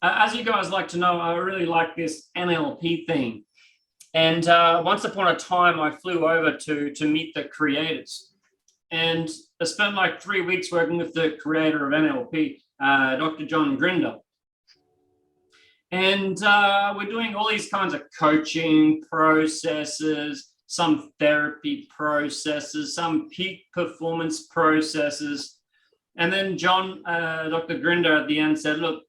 As you guys like to know, I really like this NLP theme. And once upon a time, I flew over to meet the creators. And I spent like 3 weeks working with the creator of NLP, Dr. John Grinder. And we're doing all these kinds of coaching processes, some therapy processes, some peak performance processes. And then John, Dr. Grinder at the end said, look,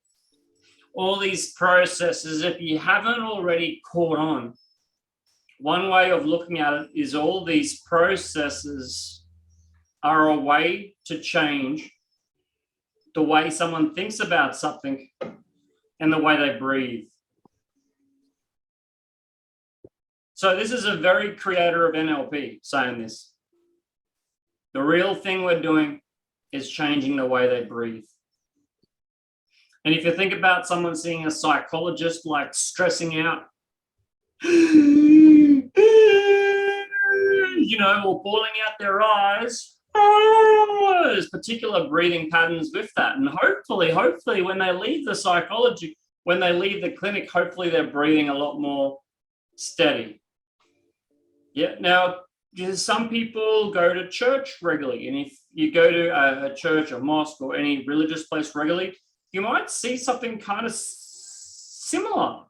all these processes, if you haven't already caught on, one way of looking at it is all these processes are a way to change the way someone thinks about something and the way they breathe. So this is a very creator of NLP saying this. The real thing we're doing is changing the way they breathe. And if you think about someone seeing a psychologist like stressing out, you know, or bawling out their eyes, there's particular breathing patterns with that. And hopefully when they leave the psychology, when they leave the clinic, hopefully they're breathing a lot more steady. Yeah. Now, some people go to church regularly. And if you go to a church, a mosque, or any religious place regularly, you might see something kind of similar.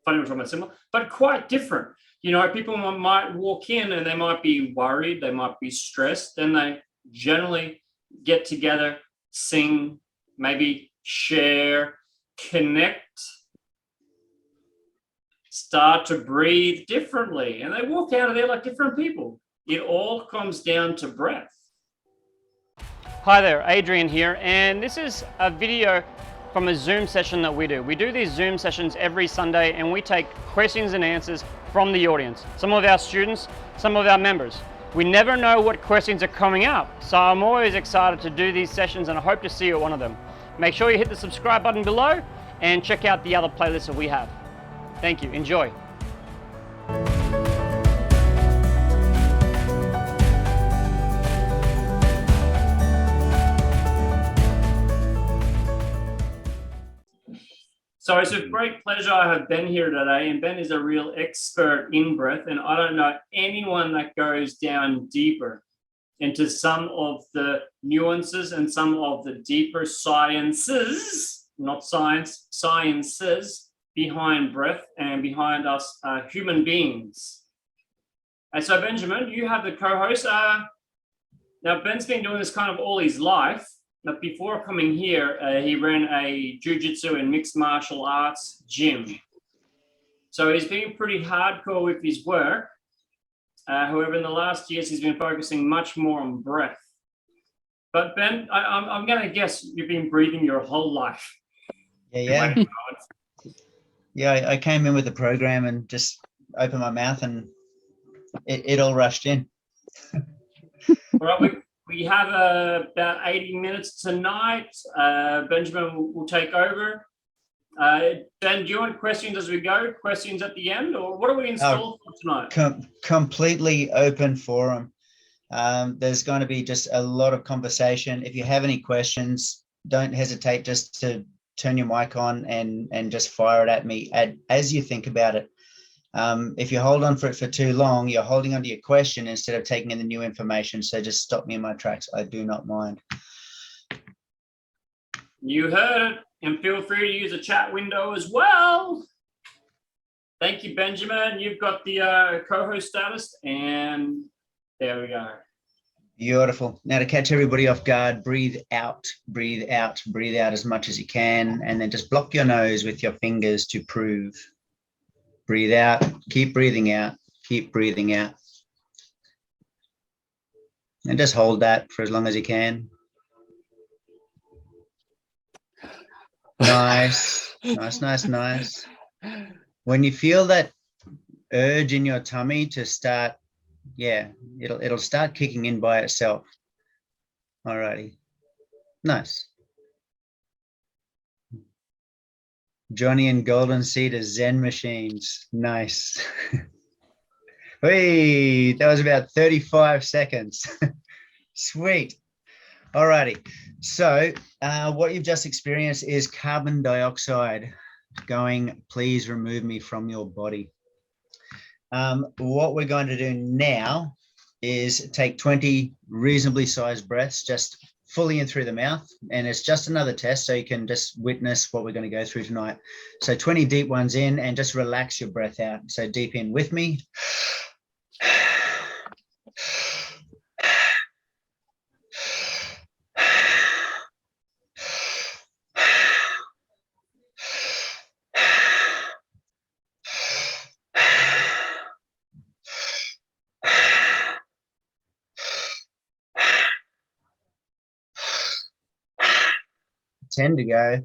Funny we're talking about similar, but quite different. You know, people might walk in and they might be worried, they might be stressed. Then they generally get together, sing, maybe share, connect, start to breathe differently. And they walk out of there like different people. It all comes down to breath. Hi there, Adrian here, and this is a video from a Zoom session that we do. We do these Zoom sessions every Sunday and we take questions and answers from the audience, some of our students, some of our members. We never know what questions are coming up, so I'm always excited to do these sessions and I hope to see you at one of them. Make sure you hit the subscribe button below and check out the other playlists that we have. Thank you, enjoy. So it's a great pleasure I have Ben here today, and Ben is a real expert in breath, and I don't know anyone that goes down deeper into some of the nuances and some of the deeper sciences, not science, sciences behind breath and behind us human beings. And so Benjamin, you have the co-host. Now Ben's been doing this kind of all his life. But before coming here, he ran a jiu-jitsu and mixed martial arts gym. So he's been pretty hardcore with his work. However, in the last years, he's been focusing much more on breath. But Ben, I'm going to guess you've been breathing your whole life. Yeah. Yeah, I came in with the program and just opened my mouth and it all rushed in. All right, we have about 80 minutes tonight. Benjamin will take over. Ben, do you want questions as we go? Questions at the end? Or what are we installed for tonight? Completely open forum. There's going to be just a lot of conversation. If you have any questions, don't hesitate just to turn your mic on and just fire it at me as you think about it. If you hold on for it for too long, you're holding onto your question instead of taking in the new information. So just stop me in my tracks. I do not mind. You heard it, and feel free to use the chat window as well. Thank you, Benjamin. You've got the co-host status, and there we go. Beautiful. Now to catch everybody off guard, breathe out, breathe out, breathe out as much as you can, and then just block your nose with your fingers to prove. Breathe out, keep breathing out, keep breathing out. And just hold that for as long as you can. Nice, nice. When you feel that urge in your tummy to start, it'll start kicking in by itself. Alrighty, nice. Johnny and Golden Seed are Zen machines. Nice. Hey, that was about 35 seconds. Sweet. All righty. So what you've just experienced is carbon dioxide going, please remove me from your body. What we're going to do now is take 20 reasonably sized breaths, just fully in through the mouth. And it's just another test, so you can just witness what we're going to go through tonight. So 20 deep ones in, and just relax your breath out. So deep in with me. Ten to go.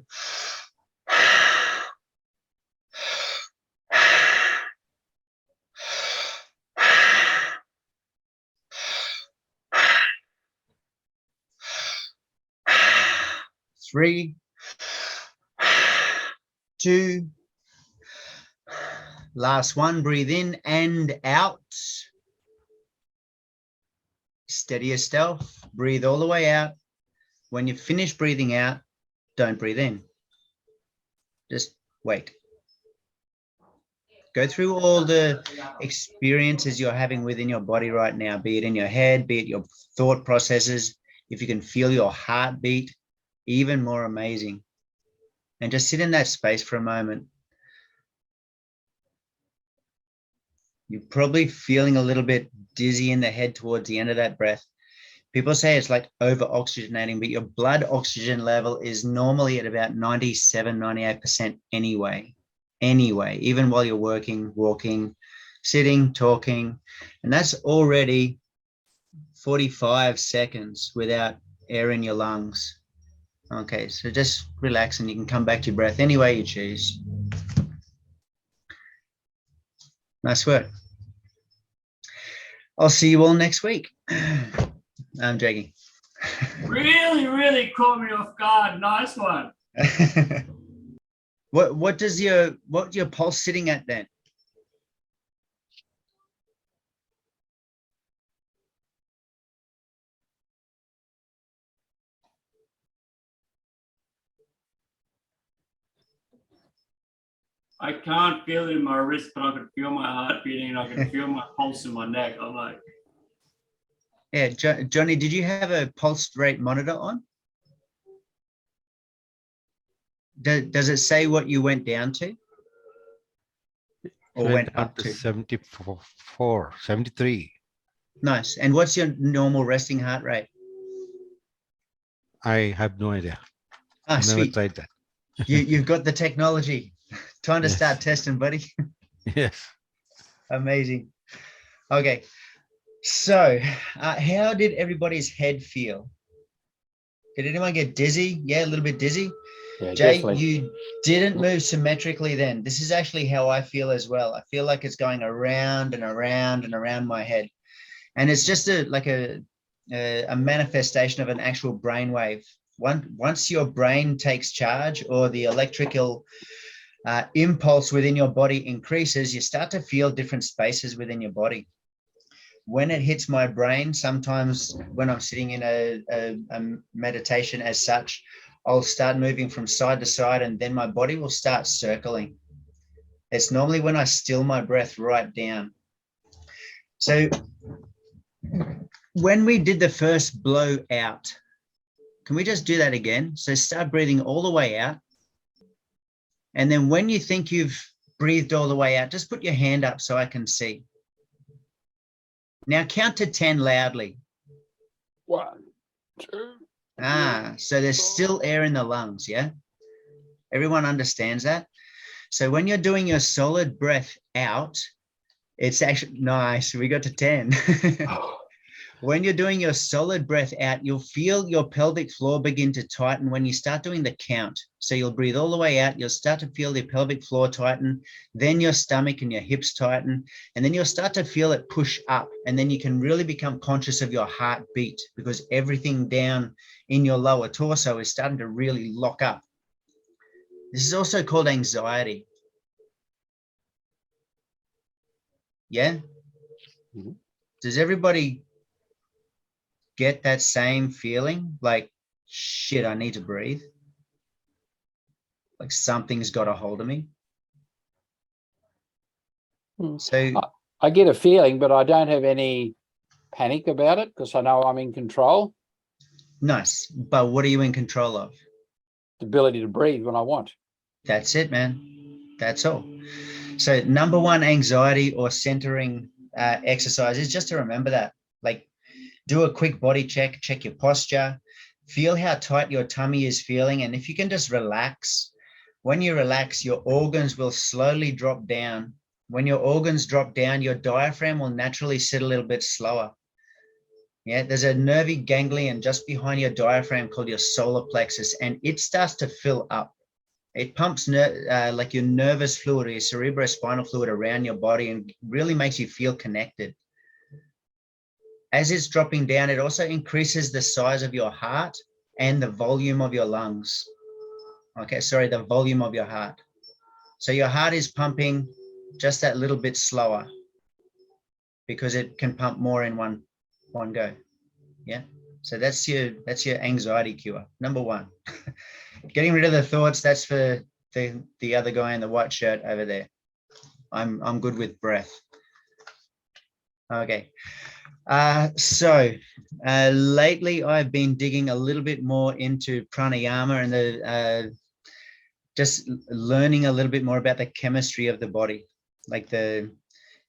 Three, two, last one. Breathe in and out. Steady yourself. Breathe all the way out. When you finish breathing out, don't breathe in. Just wait. Go through all the experiences you're having within your body right now, be it in your head, be it your thought processes. If you can feel your heartbeat, even more amazing. And just sit in that space for a moment. You're probably feeling a little bit dizzy in the head towards the end of that breath. People say it's like over oxygenating, but your blood oxygen level is normally at about 97, 98% anyway, even while you're working, walking, sitting, talking, and that's already 45 seconds without air in your lungs. Okay, so just relax and you can come back to your breath any way you choose. Nice work. I'll see you all next week. I'm joking. Really caught me off guard. Nice one. What's your pulse sitting at then? I can't feel it in my wrist, but I can feel my heart beating and I can feel my pulse in my neck. I'm like, yeah, Johnny, did you have a pulse rate monitor on? Does it say what you went down to? Or went up to? 74, 73. Nice. And what's your normal resting heart rate? I have no idea. Ah, I've never sweet. tried that. You've got the technology. Time to Yes. start testing, buddy. Yes. Amazing. Okay. So how did everybody's head feel? Did anyone get dizzy? Yeah, a little bit dizzy. Yeah, Jay, definitely. you didn't move symmetrically then. This is actually how I feel as well. I feel like it's going around and around and around my head. And it's just a manifestation of an actual brainwave. Once your brain takes charge, or the electrical impulse within your body increases, you start to feel different spaces within your body. When it hits my brain, sometimes when I'm sitting in a meditation as such, I'll start moving from side to side, and then my body will start circling. It's normally when I still my breath right down. So when we did the first blow out, can we just do that again? So start breathing all the way out. And then when you think you've breathed all the way out, just put your hand up so I can see. Now count to 10 loudly. 1, 2. So there's still air in the lungs, yeah? Everyone understands that? So when you're doing your solid breath out, it's actually nice. We got to 10. When you're doing your solid breath out, you'll feel your pelvic floor begin to tighten when you start doing the count. So you'll breathe all the way out. You'll start to feel the pelvic floor tighten, then your stomach and your hips tighten, and then you'll start to feel it push up. And then you can really become conscious of your heartbeat, because everything down in your lower torso is starting to really lock up. This is also called anxiety. Yeah? Mhm. Does everybody get that same feeling like, shit, I need to breathe? Like something's got a hold of me. So I get a feeling, but I don't have any panic about it because I know I'm in control. nice. But what are you in control of? The ability to breathe when I want. That's it, man. That's all. So number one anxiety or centering exercise is just to remember that. Like, do a quick body check, check your posture, feel how tight your tummy is feeling. And if you can just relax, when you relax, your organs will slowly drop down. When your organs drop down, your diaphragm will naturally sit a little bit slower. Yeah, there's a nervy ganglion just behind your diaphragm called your solar plexus, and it starts to fill up. It pumps like your nervous fluid or your cerebrospinal fluid around your body and really makes you feel connected. As it's dropping down, it also increases the size of your heart and the volume of your lungs. Okay, sorry, the volume of your heart. So your heart is pumping just that little bit slower because it can pump more in one go. Yeah. So that's your anxiety cure. Number one. Getting rid of the thoughts, that's for the other guy in the white shirt over there. I'm good with breath. Okay. So lately I've been digging a little bit more into pranayama and the just learning a little bit more about the chemistry of the body, like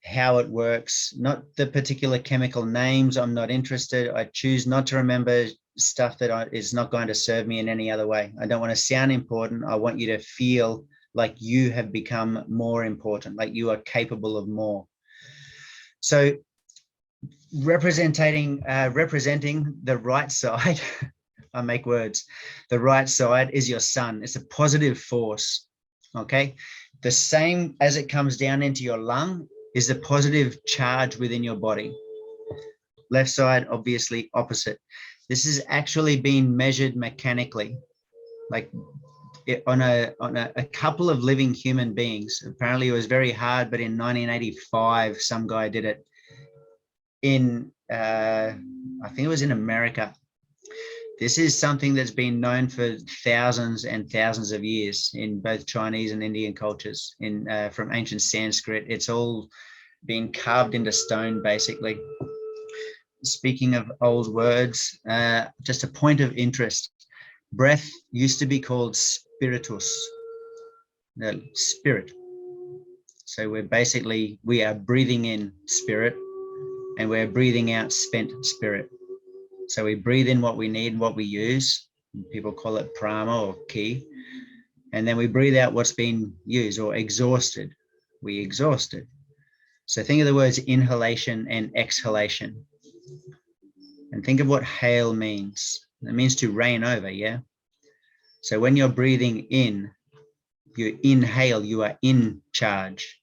how it works, not the particular chemical names. I'm not interested. I choose not to remember stuff that is not going to serve me in any other way. I don't want to sound important. I want you to feel like you have become more important, like you are capable of more. So representing the right side, I make words. The right side is your sun. It's a positive force. Okay. The same as it comes down into your lung is the positive charge within your body. Left side, obviously opposite. This is actually being measured mechanically, like on a couple of living human beings. Apparently it was very hard, but in 1985, some guy did it in, I think it was in America. This is something that's been known for thousands and thousands of years in both Chinese and Indian cultures. From ancient Sanskrit, it's all been carved into stone, basically. Speaking of old words, just a point of interest. Breath used to be called spiritus, spirit. So we are breathing in spirit and we're breathing out spent spirit. So we breathe in what we need, what we use. People call it prana or ki. And then we breathe out what's been used or exhausted. We exhausted. So think of the words inhalation and exhalation. And think of what hail means. It means to rain over, yeah? So when you're breathing in, you inhale, you are in charge.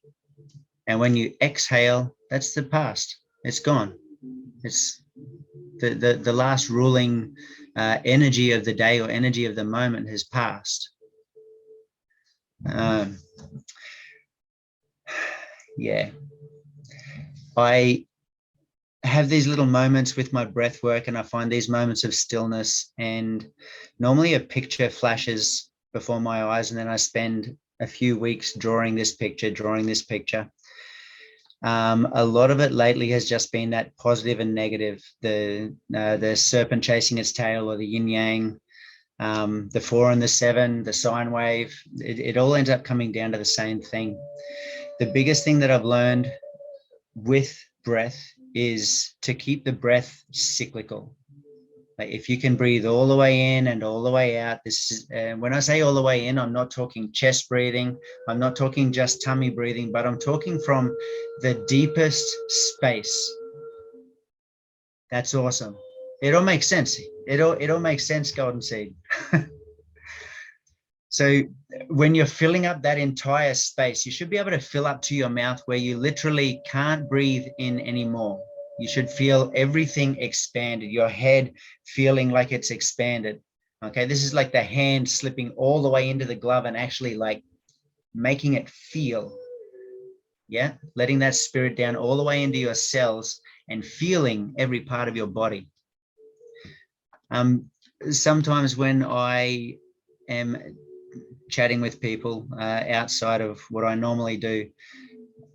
And when you exhale, that's the past. It's gone. It's the last ruling energy of the day or energy of the moment has passed. Yeah. I have these little moments with my breath work, and I find these moments of stillness, and normally a picture flashes before my eyes, and then I spend a few weeks drawing this picture. A lot of it lately has just been that positive and negative, the serpent chasing its tail, or the yin yang, the 4 and the 7, the sine wave. It all ends up coming down to the same thing. The biggest thing that I've learned with breath is to keep the breath cyclical. Like if you can breathe all the way in and all the way out, this is, when I say all the way in, I'm not talking chest breathing. I'm not talking just tummy breathing, but I'm talking from the deepest space. That's awesome. It all makes sense. It all makes sense, Golden Seed. So when you're filling up that entire space, you should be able to fill up to your mouth where you literally can't breathe in anymore. You should feel everything expanded, your head feeling like it's expanded. Okay, this is like the hand slipping all the way into the glove and actually like making it feel. Yeah, letting that spirit down all the way into your cells and feeling every part of your body. Sometimes when I am chatting with people outside of what I normally do,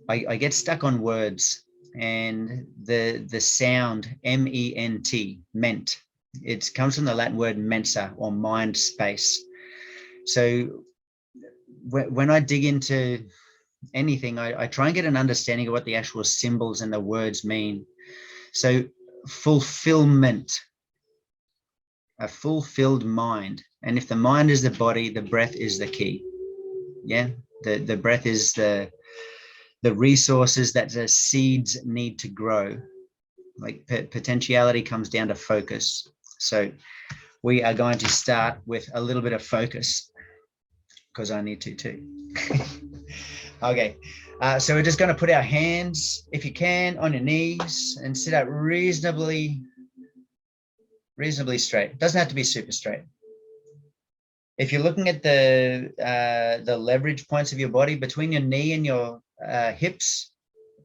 I get stuck on words, and the sound MENT, ment, it comes from the Latin word mensa, or mind space. So when I dig into anything, I try and get an understanding of what the actual symbols and the words mean. So fulfillment, a fulfilled mind. And if the mind is the body, the breath is the key. Yeah, the breath is the resources that the seeds need to grow. Like potentiality comes down to focus. So we are going to start with a little bit of focus, because I need to too. Okay, so we're just going to put our hands, if you can, on your knees and sit up reasonably straight. It doesn't have to be super straight. If you're looking at the leverage points of your body, between your knee and your hips,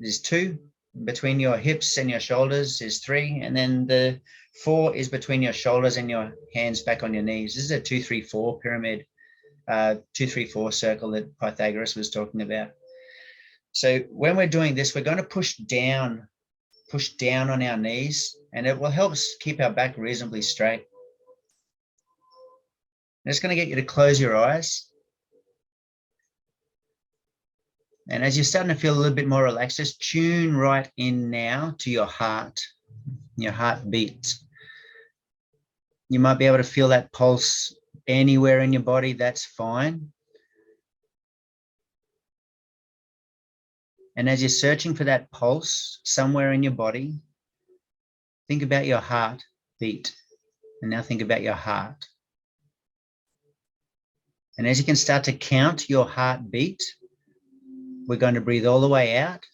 there's 2. Between your hips and your shoulders is 3. And then the 4 is between your shoulders and your hands back on your knees. This is a 2-3-4 pyramid, 2-3-4 circle that Pythagoras was talking about. So when we're doing this, we're going to push down on our knees, and it will help us keep our back reasonably straight. I'm just going to get you to close your eyes. And as you're starting to feel a little bit more relaxed, just tune right in now to your heart, your heartbeat. You might be able to feel that pulse anywhere in your body. That's fine. And as you're searching for that pulse somewhere in your body, think about your heartbeat. And now think about your heart. And as you can start to count your heartbeat, we're going to breathe all the way out.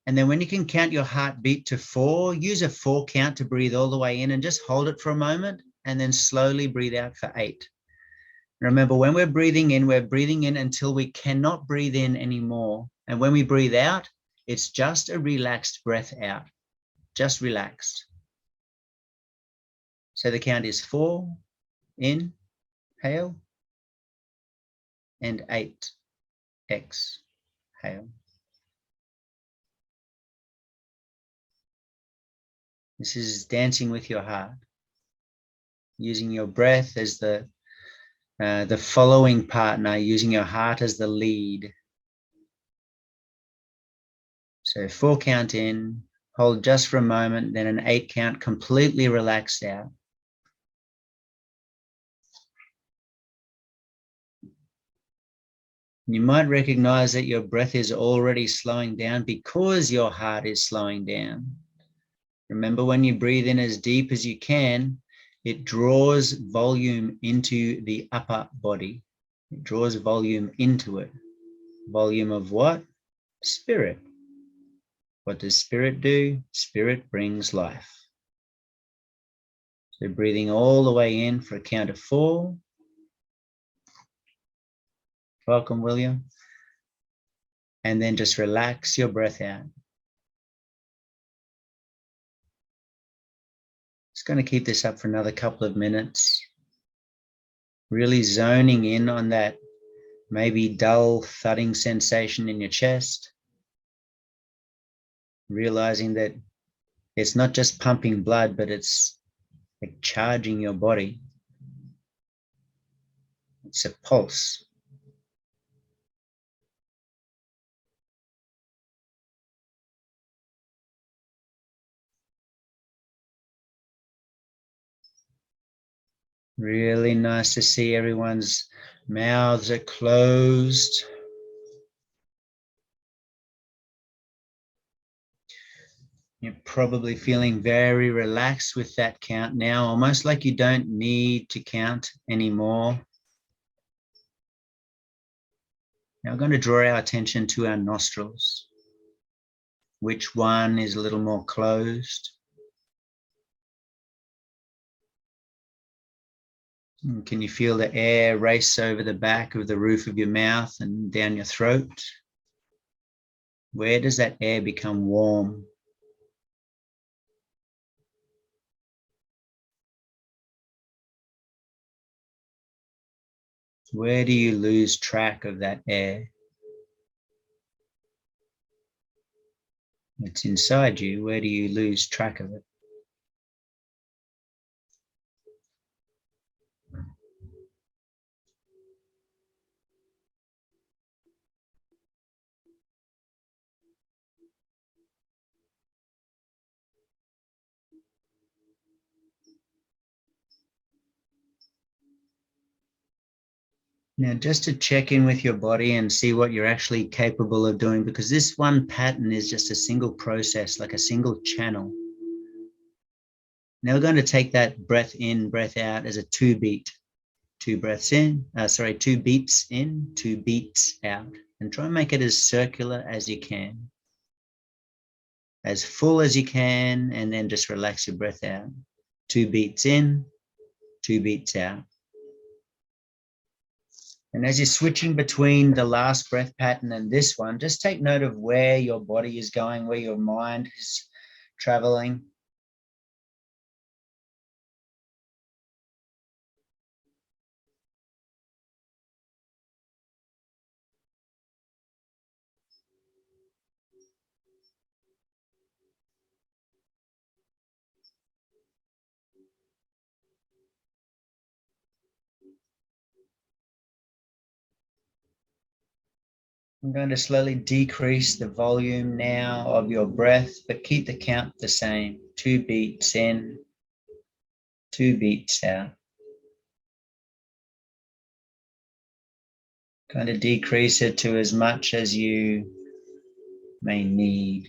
And then when you can count your heartbeat to 4, use a 4 count to breathe all the way in, and just hold it for a moment, and then slowly breathe out for 8. Remember, when we're breathing in until we cannot breathe in anymore. And when we breathe out, it's just a relaxed breath out, just relaxed. So the count is 4, inhale, and 8, exhale. This is dancing with your heart, using your breath as the following partner, using your heart as the lead. So 4 count in, hold just for a moment, then an 8 count, completely relaxed out. You might recognize that your breath is already slowing down because your heart is slowing down. Remember, when you breathe in as deep as you can, it draws volume into the upper body. It draws volume into it. Volume of what? Spirit. What does spirit do? Spirit brings life. So breathing all the way in for a count of 4. Welcome, William. And then just relax your breath out. Just going to keep this up for another couple of minutes. Really zoning in on that maybe dull thudding sensation in your chest. Realizing that it's not just pumping blood, but it's like charging your body. It's a pulse. Really nice to see everyone's mouths are closed. You're probably feeling very relaxed with that count now, almost like you don't need to count anymore. Now we're going to draw our attention to our nostrils. Which one is a little more closed? Can you feel the air race over the back of the roof of your mouth and down your throat? Where does that air become warm? Where do you lose track of that air? It's inside you. Where do you lose track of it? Now, just to check in with your body and see what you're actually capable of doing, because this one pattern is just a single process, like a single channel. Now we're going to take that breath in, breath out as a 2-beat. 2 breaths in, 2 beats in, 2 beats out. And try and make it as circular as you can. As full as you can, and then just relax your breath out. 2 beats in, 2 beats out. And as you're switching between the last breath pattern and this one, just take note of where your body is going, where your mind is traveling. I'm going to slowly decrease the volume now of your breath, but keep the count the same. 2 beats in, 2 beats out. Kind of decrease it to as much as you may need.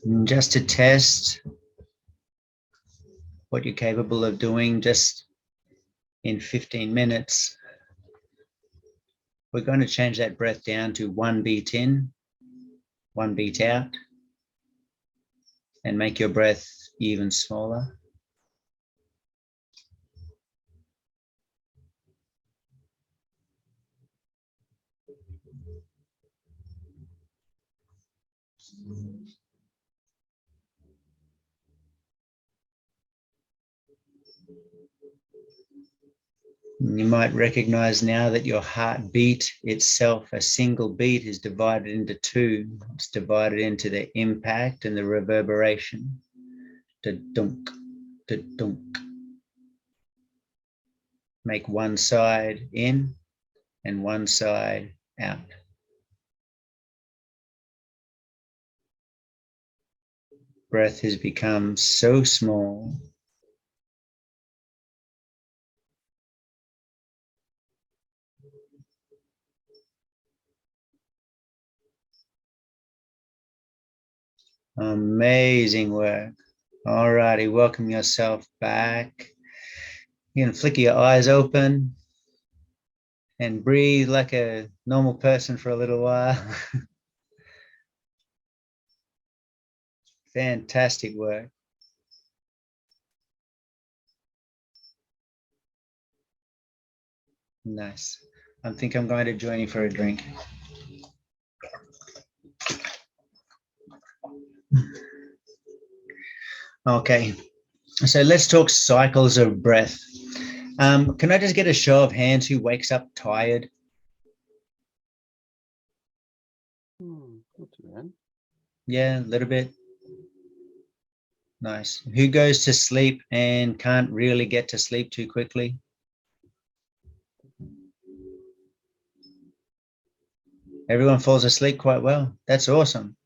And just to test what you're capable of doing just in 15 minutes, we're going to change that breath down to 1 beat in, 1 beat out, and make your breath even smaller. You might recognize now that your heartbeat itself, a single beat, is divided into 2. It's divided into the impact and the reverberation. Da-dunk, da-dunk. Make one side in and one side out. Breath has become so small. Amazing work. All righty, welcome yourself back. You can flick your eyes open and breathe like a normal person for a little while. Fantastic work. Nice. I think I'm going to join you for a drink. Okay, so let's talk cycles of breath. Can I just get a show of hands who wakes up tired? Not too bad. Yeah, a little bit. Nice. Who goes to sleep and can't really get to sleep too quickly? Everyone falls asleep quite well. That's awesome.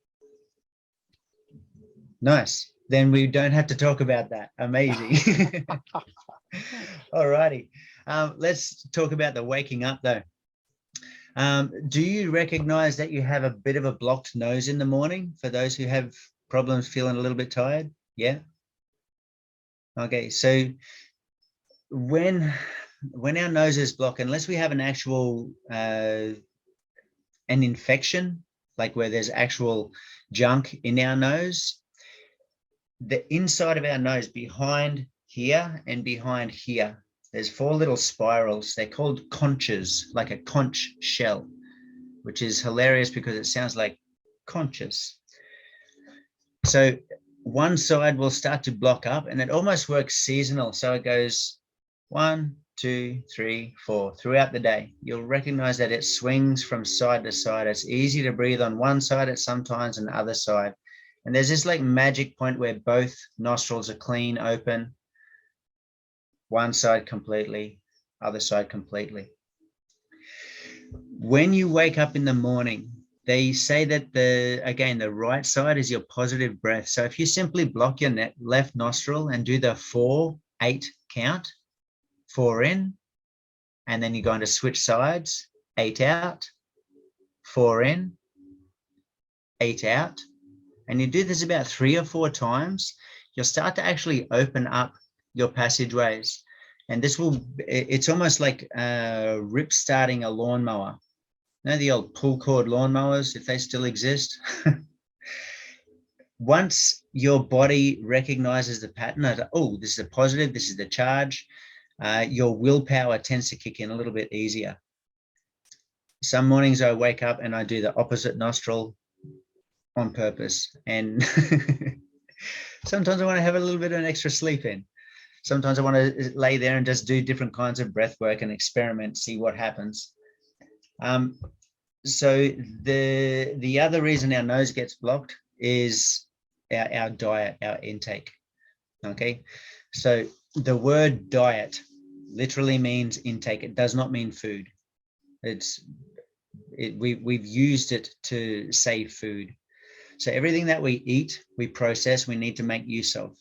Nice. Then we don't have to talk about that. Amazing. All righty. Let's talk about the waking up though. Do you recognize that you have a bit of a blocked nose in the morning for those who have problems feeling a little bit tired? Yeah. Okay. So when our nose is blocked, unless we have an actual an infection, like where there's actual junk in our nose, the inside of our nose, behind here and behind here, There's 4 little spirals. They're called conches, like a conch shell, which is hilarious because it sounds like conscious. So one side will start to block up, and it almost works seasonal. So it goes 1, 2, 3, 4 throughout the day. You'll recognize that it swings from side to side. It's easy to breathe on one side at sometimes and the other side. And there's this like magic point where both nostrils are clean, open, one side completely, other side completely. When you wake up in the morning, they say that the right side is your positive breath. So if you simply block your left nostril and do the 4-8 count, 4 in, and then you're going to switch sides, 8 out, 4 in, 8 out, and you do this about 3 or 4 times, you'll start to actually open up your passageways. And this it's almost like rip starting a lawnmower. You know the old pull cord lawnmowers, if they still exist? Once your body recognizes the pattern of, oh, this is a positive, this is the charge, your willpower tends to kick in a little bit easier. Some mornings I wake up and I do the opposite nostril on purpose. And sometimes I want to have a little bit of an extra sleep in. Sometimes I want to lay there and just do different kinds of breath work and experiment, see what happens. So the other reason our nose gets blocked is our diet, our intake. Okay, so the word diet literally means intake. It does not mean food. We've used it to say food. So everything that we eat, we process, we need to make use of.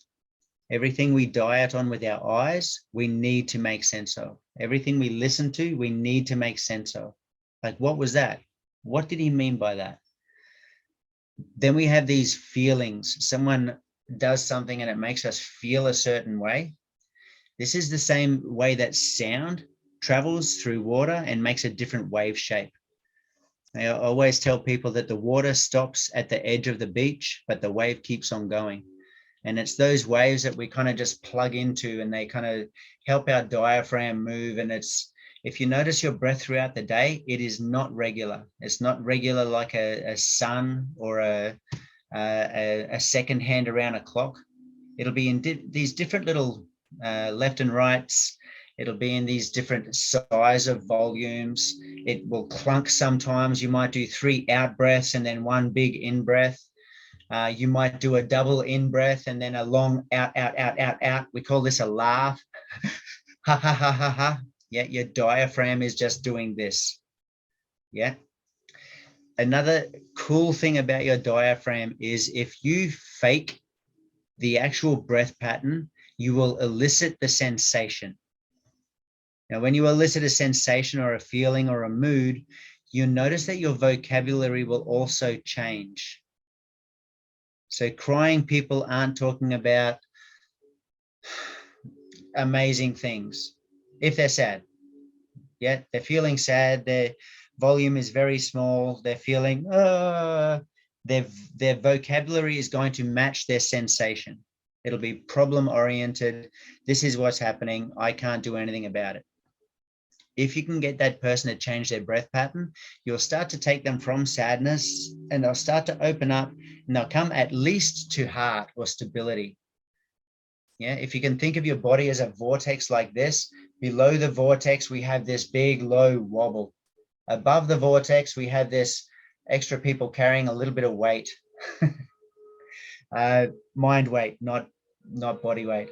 Everything we diet on with our eyes, we need to make sense of. Everything we listen to, we need to make sense of. Like, what was that? What did he mean by that? Then we have these feelings. Someone does something and it makes us feel a certain way. This is the same way that sound travels through water and makes a different wave shape. I always tell people that the water stops at the edge of the beach, but the wave keeps on going. And it's those waves that we kind of just plug into, and they kind of help our diaphragm move. And if you notice your breath throughout the day, it is not regular. It's not regular like a sun or a second hand around a clock. It'll be in these different little left and rights. It'll be in these different size of volumes. It will clunk sometimes. You might do 3 out breaths and then 1 big in breath. You might do a double in breath and then a long out, out, out, out, out. We call this a laugh. Ha, ha, ha, ha, ha. Yeah, your diaphragm is just doing this. Yeah. Another cool thing about your diaphragm is if you fake the actual breath pattern, you will elicit the sensation. Now, when you elicit a sensation or a feeling or a mood, you'll notice that your vocabulary will also change. So crying people aren't talking about amazing things if they're sad. Yeah, they're feeling sad, their volume is very small, they're feeling, their vocabulary is going to match their sensation. It'll be problem oriented. This is what's happening. I can't do anything about it. If you can get that person to change their breath pattern, you'll start to take them from sadness and they'll start to open up and they'll come at least to heart or stability. Yeah, if you can think of your body as a vortex like this, below the vortex, we have this big low wobble. Above the vortex, we have this extra people carrying a little bit of weight. Mind weight, not body weight.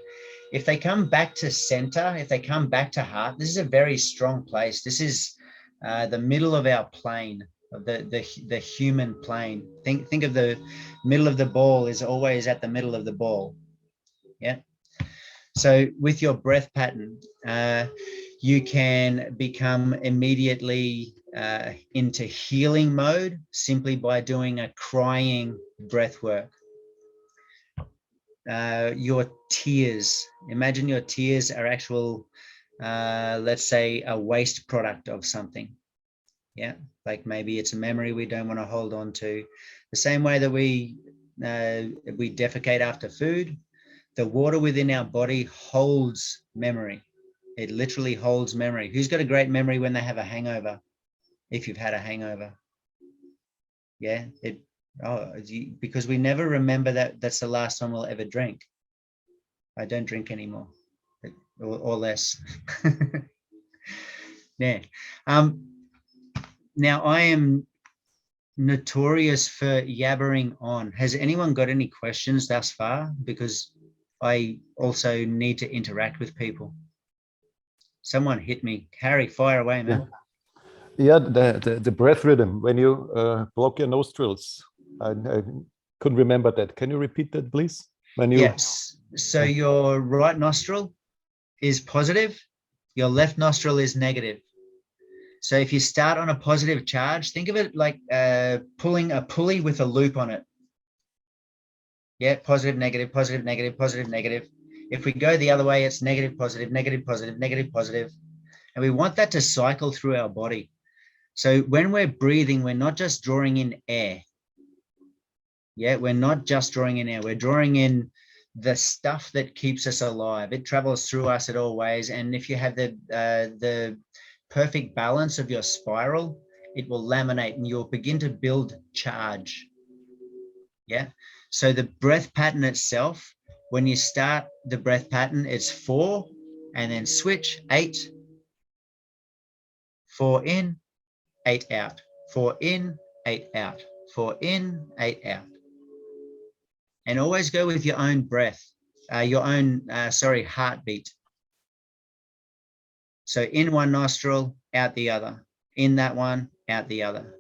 If they come back to center, if they come back to heart, this is a very strong place. This is the middle of our plane, of the human plane. Think of the middle of the ball is always at the middle of the ball. Yeah. So with your breath pattern, you can become immediately into healing mode simply by doing a crying breath work. Your tears, imagine your tears are actual, let's say, a waste product of something. Yeah, like maybe it's a memory we don't want to hold on to. The same way that we defecate after food, the water within our body holds memory. It literally holds memory. Who's got a great memory when they have a hangover? If you've had a hangover. Yeah, because we never remember that's the last time we'll ever drink. I don't drink anymore, or less. Yeah. Now I am notorious for yabbering on. Has anyone got any questions thus far? Because I also need to interact with people. Someone hit me. Harry, fire away, man. Yeah, the breath rhythm when you block your nostrils. I couldn't remember that. Can you repeat that, please? When you Yes. So your right nostril is positive, your left nostril is negative. So if you start on a positive charge, think of it like pulling a pulley with a loop on it. Yeah, positive, negative, positive, negative, positive, negative. If we go the other way, it's negative, positive, negative, positive, negative, positive. And we want that to cycle through our body. So when we're breathing, we're not just drawing in air. Yeah, we're not just drawing in air. We're drawing in the stuff that keeps us alive. It travels through us in all ways. And if you have the perfect balance of your spiral, it will laminate and you'll begin to build charge. Yeah. So the breath pattern itself, when you start the breath pattern, it's 4 and then switch 8, 4 in, 8 out, 4 in, 8 out, 4 in, 8 out. And always go with your own breath, your own, heartbeat. So in one nostril, out the other. In that one, out the other.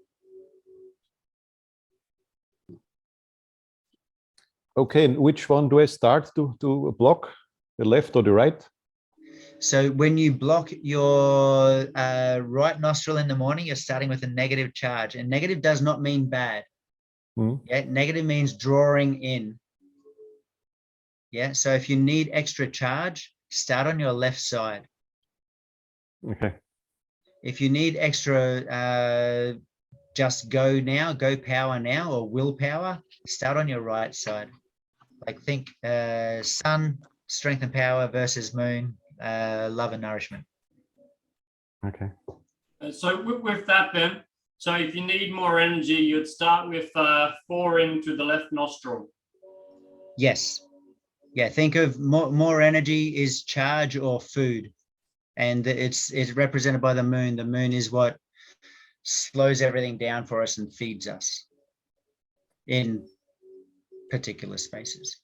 Okay, and which one do I start to block? The left or the right? So when you block your right nostril in the morning, you're starting with a negative charge. And negative does not mean bad. Yeah, negative means drawing in. Yeah, so if you need extra charge, start on your left side. Okay. If you need extra, just go power now, or willpower, start on your right side. Like think sun, strength and power versus moon, love and nourishment. Okay. So with that, Ben, so if you need more energy, you'd start with 4 into the left nostril. Yes. Yeah, think of more energy is charge or food. And it's represented by the moon. The moon is what slows everything down for us and feeds us in particular spaces.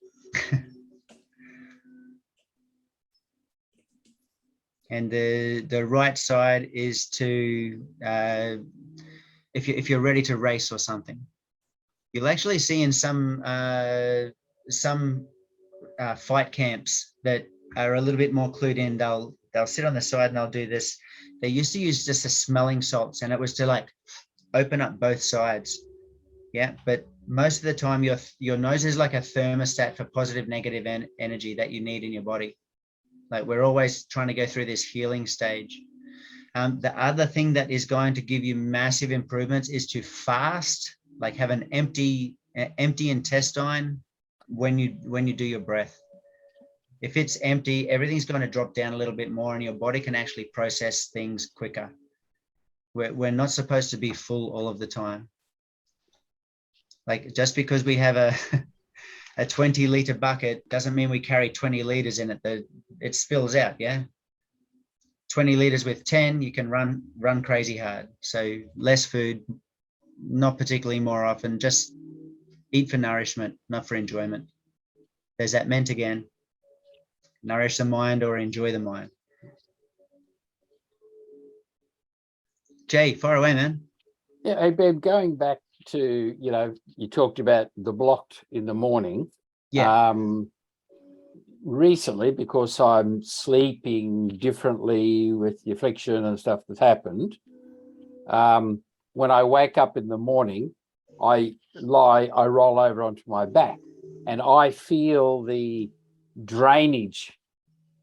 And the right side is to, if you're ready to race or something, you'll actually see in some fight camps that are a little bit more clued in, they'll sit on the side and they'll do this. They used to use just the smelling salts, and it was to like open up both sides. Yeah, but most of the time your nose is like a thermostat for positive, negative energy that you need in your body. Like we're always trying to go through this healing stage. The other thing that is going to give you massive improvements is to fast, like have an empty intestine when you do your breath. If it's empty, everything's going to drop down a little bit more and your body can actually process things quicker. We're not supposed to be full all of the time. Like just because we have a 20-liter bucket doesn't mean we carry 20 liters in it. It spills out, yeah? 20 liters with 10, you can run crazy hard. So less food, not particularly more often, just eat for nourishment, not for enjoyment. There's that meant again. Nourish the mind or enjoy the mind. Jay, far away, man. Yeah, hey, Ben, going back to, you talked about the blocked in the morning. Yeah. Recently, because I'm sleeping differently with the affliction and stuff that's happened, when I wake up in the morning, I roll over onto my back and I feel the drainage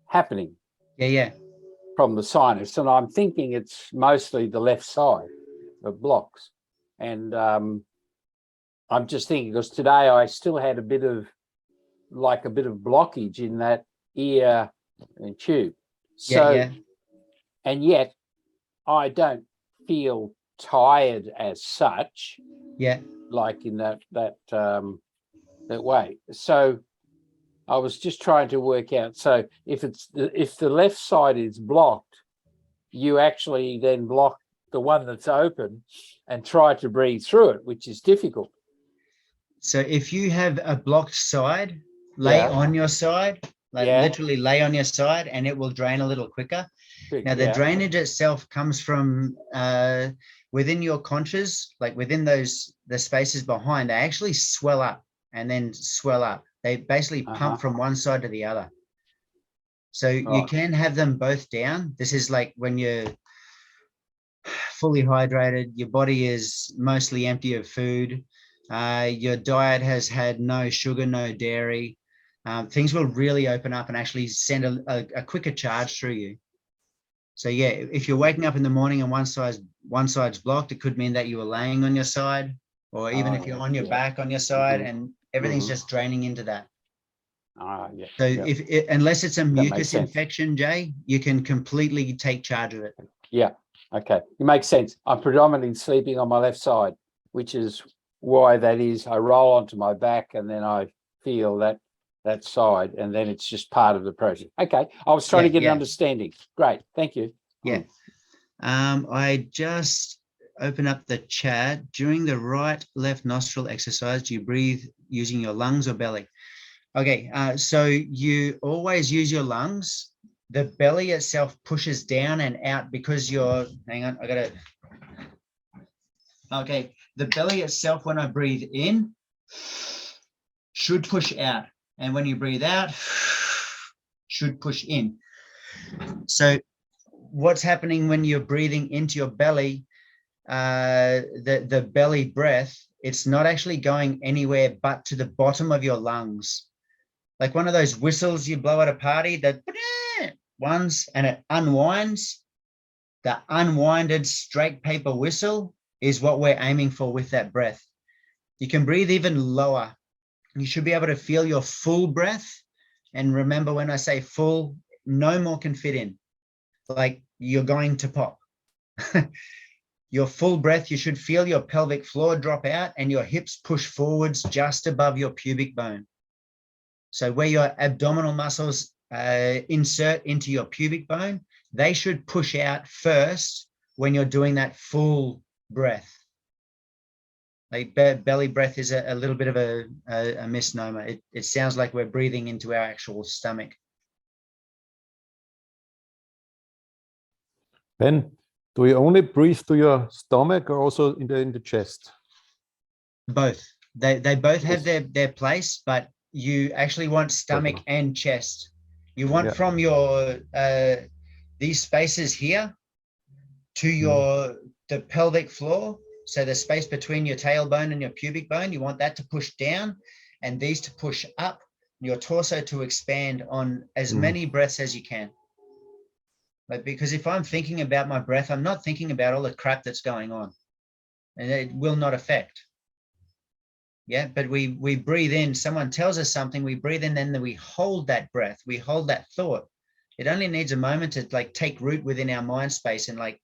happening. Yeah. From the sinus. And I'm thinking it's mostly the left side that blocks. And I'm just thinking, because today I still had a bit of blockage in that ear and tube. So and yet I don't feel tired as such. Yeah. Like in that way. So I was just trying to work out. So if the left side is blocked, you actually then block the one that's open and try to breathe through it, which is difficult. So if you have a blocked side, lay on your side, like literally lay on your side, and it will drain a little quicker. Now, the drainage itself comes from within your conchas, like within the spaces behind, they actually swell up and then swell up. They basically pump from one side to the other. So you can have them both down. This is like when you're fully hydrated, your body is mostly empty of food. Your diet has had no sugar, no dairy. Things will really open up and actually send a quicker charge through you. So yeah, if you're waking up in the morning and one side's blocked, it could mean that you were laying on your side, or even if you're on your back on your side, and everything's just draining into that. So unless it's a mucus infection, Jay, you can completely take charge of it. Yeah. Okay. It makes sense. I'm predominantly sleeping on my left side, which is why that is. I roll onto my back and then I feel that side, and then it's just part of the process. Okay. I was trying to get an understanding. Great. Thank you. Yeah. I just open up the chat. During the right left nostril exercise, do you breathe using your lungs or belly? Okay. So you always use your lungs. The belly itself pushes down and out because hang on, okay. The belly itself, when I breathe in, should push out. And when you breathe out, should push in. So what's happening when you're breathing into your belly, the belly breath, it's not actually going anywhere but to the bottom of your lungs. Like one of those whistles you blow at a party, that ones, and it unwinds. The unwinded straight paper whistle is what we're aiming for with that breath. You can breathe even lower. You should be able to feel your full breath. And remember, when I say full, no more can fit in. Like you're going to pop. Your full breath, you should feel your pelvic floor drop out and your hips push forwards just above your pubic bone. So where your abdominal muscles insert into your pubic bone, they should push out first when you're doing that full breath. Like belly breath is a little bit of a misnomer. It sounds like we're breathing into our actual stomach. Ben, do you only breathe to your stomach or also in the chest? Both. They both have their place, but you actually want stomach and chest. You want from your these spaces here to the pelvic floor. So the space between your tailbone and your pubic bone, you want that to push down and these to push up, your torso to expand on as many breaths as you can. But because if I'm thinking about my breath, I'm not thinking about all the crap that's going on, and it will not affect. Yeah, but we breathe in, someone tells us something, we breathe in, then we hold that breath, we hold that thought. It only needs a moment to like take root within our mind space and like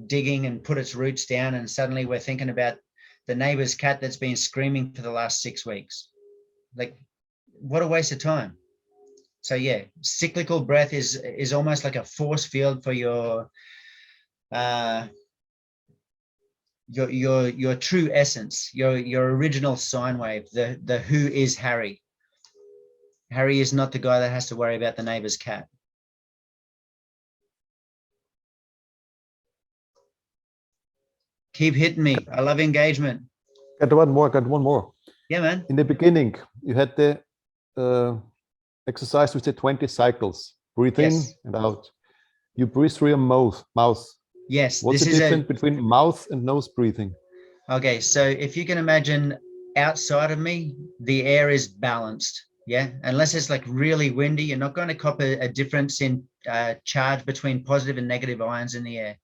digging and put its roots down, and suddenly we're thinking about the neighbor's cat that's been screaming for the last 6 weeks. Like, what a waste of time. So yeah, cyclical breath is almost like a force field for your true essence, your original sine wave, the who is Harry. Harry is not the guy that has to worry about the neighbor's cat. Keep hitting me. I love engagement. Got one more. Yeah, man. In the beginning, you had the exercise with the 20 cycles, breathe in and out. You breathe through your mouth. Yes. What's the difference between mouth and nose breathing? Okay, so if you can imagine outside of me, the air is balanced. Yeah, unless it's like really windy, you're not going to cop a difference in charge between positive and negative ions in the air.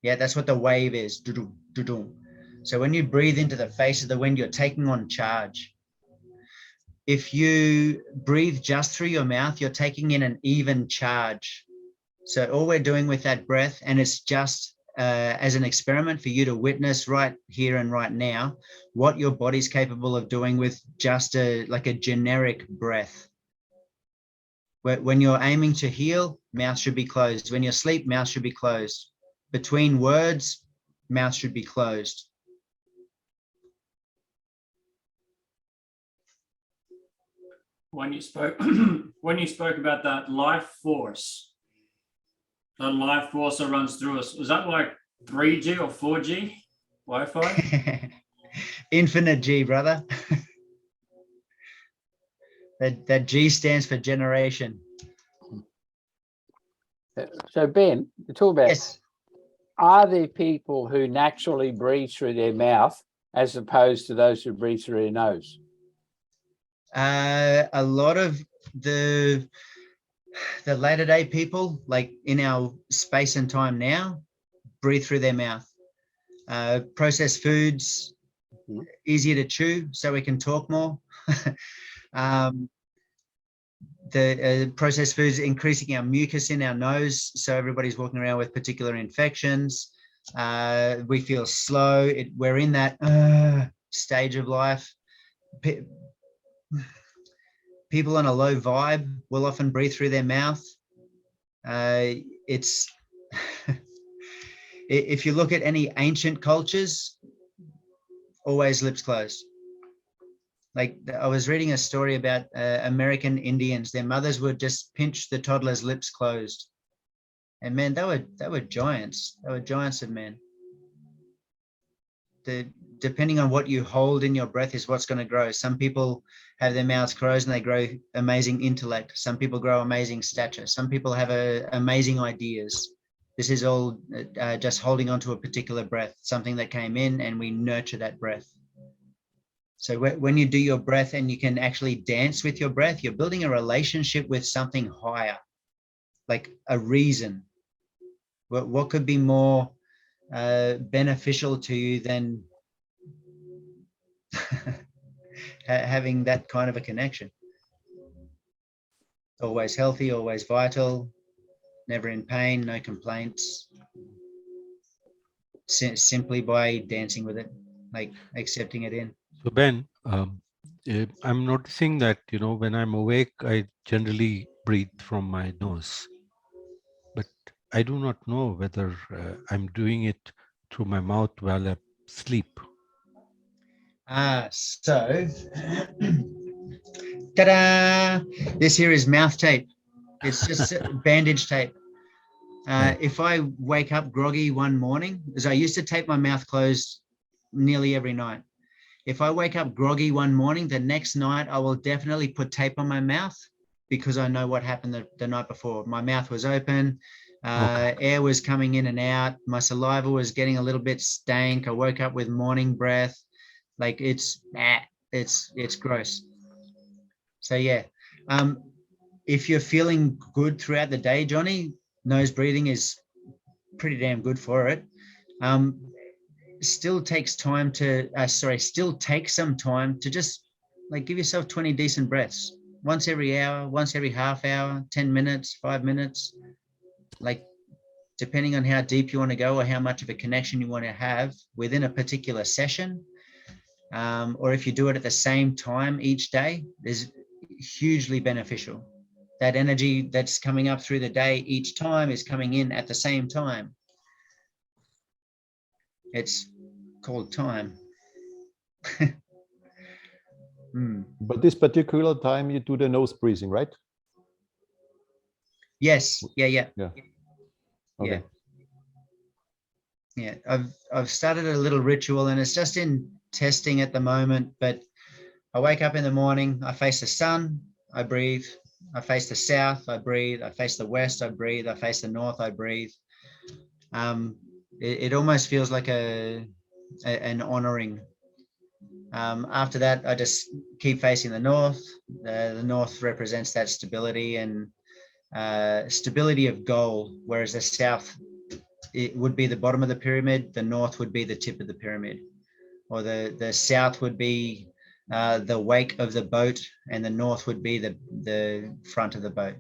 Yeah, that's what the wave is. So when you breathe into the face of the wind, you're taking on charge. If you breathe just through your mouth, you're taking in an even charge. So all we're doing with that breath, and it's just as an experiment for you to witness right here and right now, what your body's capable of doing with just like a generic breath. When you're aiming to heal, mouth should be closed. When you're asleep, mouth should be closed. Between words, mouth should be closed. When you spoke about that life force that runs through us, was that like 3G or 4G Wi-Fi? Infinite G, brother. That G stands for generation. So Ben, to talk about, Yes. are there people who naturally breathe through their mouth as opposed to those who breathe through their nose? A lot of the later day people, like in our space and time now, breathe through their mouth. Processed foods, easier to chew so we can talk more. The processed foods increasing our mucus in our nose, so everybody's walking around with particular infections. We feel slow. We're in that stage of life. People on a low vibe will often breathe through their mouth. It's if you look at any ancient cultures, always lips closed. Like I was reading a story about American Indians. Their mothers would just pinch the toddler's lips closed, and man, they were giants. They were giants of men. Depending on what you hold in your breath is what's going to grow. Some people have their mouths closed and they grow amazing intellect. Some people grow amazing stature. Some people have amazing ideas. This is all just holding on to a particular breath, something that came in, and we nurture that breath. So when you do your breath and you can actually dance with your breath, you're building a relationship with something higher, like a reason. What could be more beneficial to you than having that kind of a connection? Always healthy, always vital, never in pain, no complaints. Simply by dancing with it, like accepting it in. So Ben, I'm noticing that, when I'm awake, I generally breathe from my nose, but I do not know whether I'm doing it through my mouth while I sleep. So ta-da! This here is mouth tape. It's just bandage tape. If I wake up groggy one morning, as I used to tape my mouth closed nearly every night. If I wake up groggy one morning, the next night I will definitely put tape on my mouth because I know what happened the night before. My mouth was open, air was coming in and out, my saliva was getting a little bit stank. I woke up with morning breath. Like it's gross. So yeah, if you're feeling good throughout the day, Johnny, nose breathing is pretty damn good for it. Still takes some time to just like give yourself 20 decent breaths once every hour, once every half hour, 10 minutes, 5 minutes, like depending on how deep you want to go or how much of a connection you want to have within a particular session. Or if you do it at the same time each day, is hugely beneficial. That energy that's coming up through the day each time is coming in at the same time. It's called time. But this particular time you do the nose breathing, right? Yes. Yeah. Okay. Yeah. I've started a little ritual and it's just in testing at the moment, but I wake up in the morning, I face the sun, I breathe. I face the south, I breathe. I face the west, I breathe. I face the north, I breathe. It almost feels like an honoring. After that, I just keep facing the north. The north represents that stability and stability of goal, whereas the south, it would be the bottom of the pyramid. The north would be the tip of the pyramid, or the south would be the wake of the boat, and the north would be the front of the boat.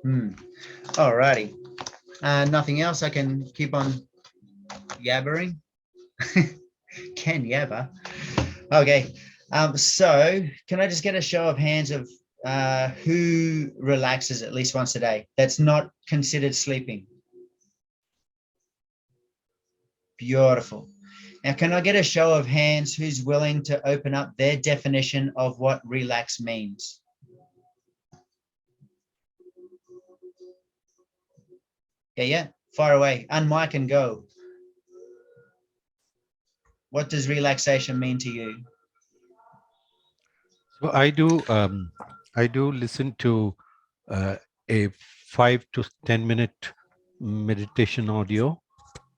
Alrighty. Nothing else. I can keep on yabbering. Can yabber. Okay. So can I just get a show of hands of who relaxes at least once a day? That's not considered sleeping. Beautiful. Now, can I get a show of hands who's willing to open up their definition of what relax means? Yeah. Fire away. Unmic and go. What does relaxation mean to you? So I do listen to a 5 to 10 minute meditation audio,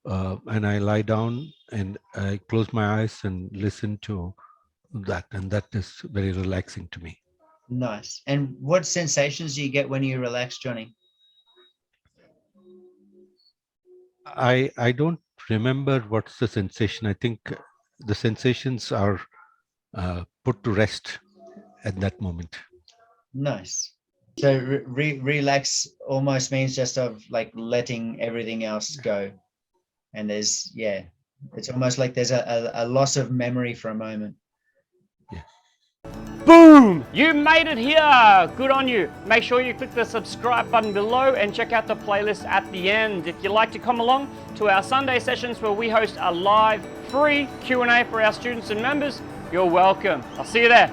and I lie down and I close my eyes and listen to that, and that is very relaxing to me. Nice. And what sensations do you get when you relax, Johnny? I don't remember what's the sensation. I think the sensations are put to rest at that moment. Nice. So relax almost means just of like letting everything else go. And there's, yeah, it's almost like there's a loss of memory for a moment. Yeah. Boom! You made it here! Good on you. Make sure you click the subscribe button below and check out the playlist at the end. If you'd like to come along to our Sunday sessions where we host a live free Q&A for our students and members, you're welcome. I'll see you there.